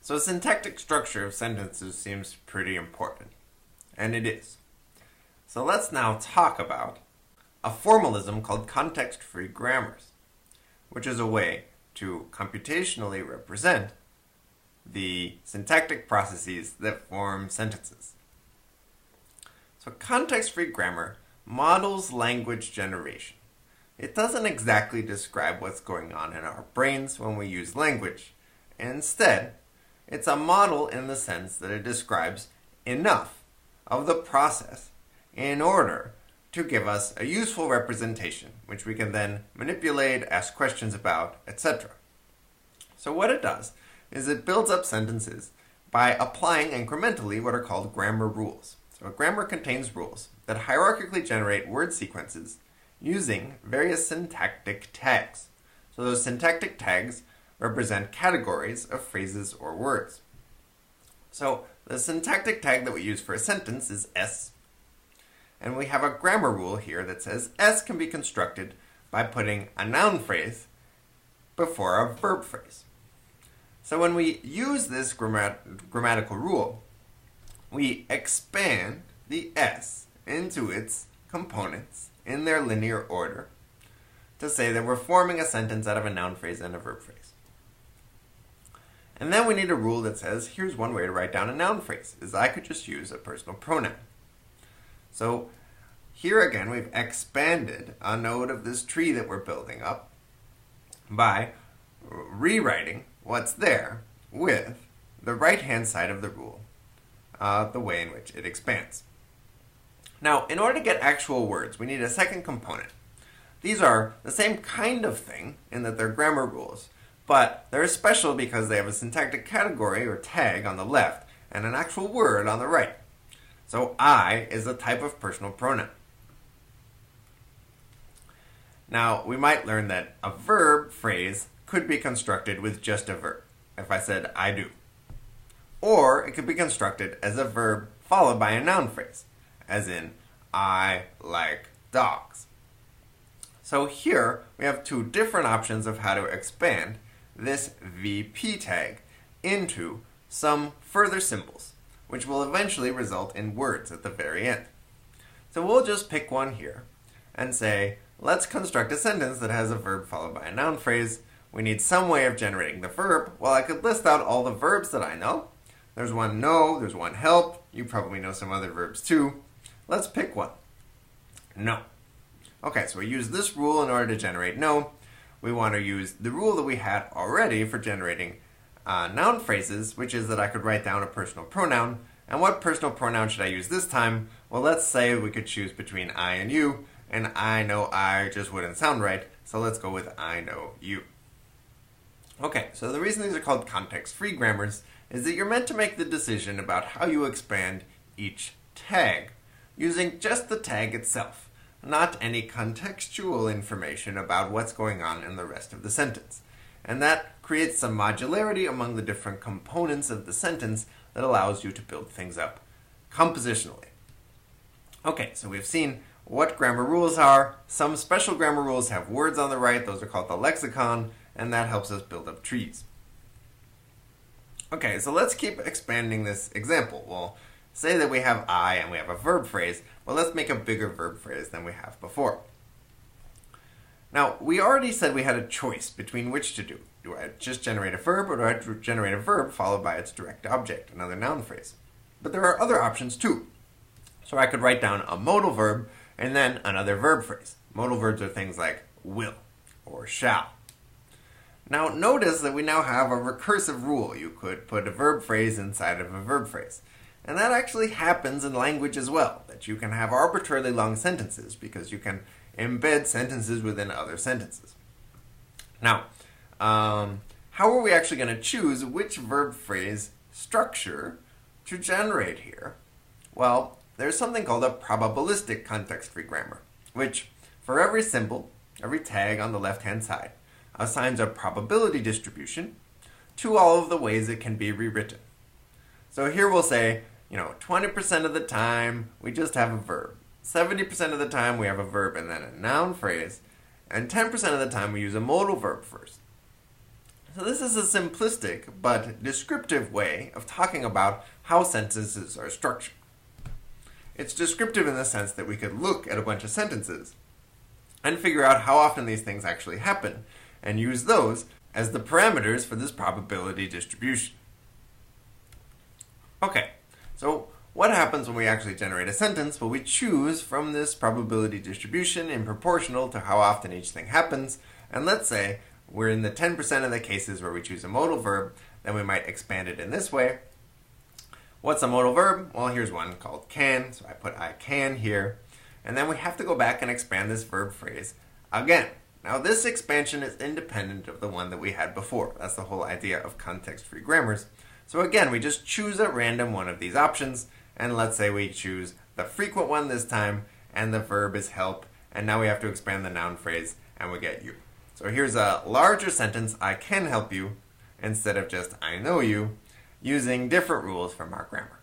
So syntactic structure of sentences seems pretty important, and it is. So let's now talk about a formalism called context-free grammars, which is a way to computationally represent the syntactic processes that form sentences. So context-free grammar models language generation. It doesn't exactly describe what's going on in our brains when we use language. Instead, it's a model in the sense that it describes enough of the process in order to give us a useful representation, which we can then manipulate, ask questions about, etc. So what it does is it builds up sentences by applying incrementally what are called grammar rules. So a grammar contains rules that hierarchically generate word sequences using various syntactic tags. So those syntactic tags represent categories of phrases or words. So the syntactic tag that we use for a sentence is S, and we have a grammar rule here that says S can be constructed by putting a noun phrase before a verb phrase. So when we use this grammatical rule, we expand the S into its components in their linear order to say that we're forming a sentence out of a noun phrase and a verb phrase. And then we need a rule that says, here's one way to write down a noun phrase, is I could just use a personal pronoun. So here again, we've expanded a node of this tree that we're building up by rewriting what's there with the right-hand side of the rule, the way in which it expands. Now, in order to get actual words, we need a second component. These are the same kind of thing in that they're grammar rules, but they're special because they have a syntactic category or tag on the left and an actual word on the right. So I is a type of personal pronoun. Now, we might learn that a verb phrase could be constructed with just a verb, if I said I do. Or it could be constructed as a verb followed by a noun phrase, as in I like dogs. So here we have two different options of how to expand this VP tag into some further symbols, which will eventually result in words at the very end. So we'll just pick one here and say, let's construct a sentence that has a verb followed by a noun phrase. We need some way of generating the verb. Well, I could list out all the verbs that I know. There's one know, there's one help. You probably know some other verbs too. Let's pick one. No. Okay, so we use this rule in order to generate no. We want to use the rule that we had already for generating noun phrases, which is that I could write down a personal pronoun. And what personal pronoun should I use this time? Well, let's say we could choose between I and you, and I know I just wouldn't sound right, so let's go with I know you. Okay, so the reason these are called context-free grammars is that you're meant to make the decision about how you expand each tag using just the tag itself, not any contextual information about what's going on in the rest of the sentence. And that creates some modularity among the different components of the sentence that allows you to build things up compositionally. Okay, so we've seen what grammar rules are. Some special grammar rules have words on the right. Those are called the lexicon, and that helps us build up trees. Okay, so let's keep expanding this example. We'll say that we have I and we have a verb phrase. Well, let's make a bigger verb phrase than we have before. Now, we already said we had a choice between which to do. Do I just generate a verb, or do I generate a verb followed by its direct object, another noun phrase? But there are other options too. So I could write down a modal verb and then another verb phrase. Modal verbs are things like will or shall. Now, notice that we now have a recursive rule. You could put a verb phrase inside of a verb phrase. And that actually happens in language as well, that you can have arbitrarily long sentences because you can embed sentences within other sentences. Now, how are we actually going to choose which verb phrase structure to generate here? Well, there's something called a probabilistic context-free grammar, which for every symbol, every tag on the left-hand side, assigns a probability distribution to all of the ways it can be rewritten. So here we'll say, 20% of the time we just have a verb. 70% of the time we have a verb and then a noun phrase. And 10% of the time we use a modal verb first. So this is a simplistic but descriptive way of talking about how sentences are structured. It's descriptive in the sense that we could look at a bunch of sentences and figure out how often these things actually happen, and use those as the parameters for this probability distribution. Okay, so what happens when we actually generate a sentence? Well, we choose from this probability distribution in proportional to how often each thing happens, and let's say we're in the 10% of the cases where we choose a modal verb, then we might expand it in this way. What's a modal verb? Well, here's one called can, so I put I can here. And then we have to go back and expand this verb phrase again. Now this expansion is independent of the one that we had before. That's the whole idea of context-free grammars. So again, we just choose a random one of these options, and let's say we choose the frequent one this time, and the verb is help, and now we have to expand the noun phrase, and we get you. So here's a larger sentence, I can help you, instead of just I know you, using different rules from our grammar.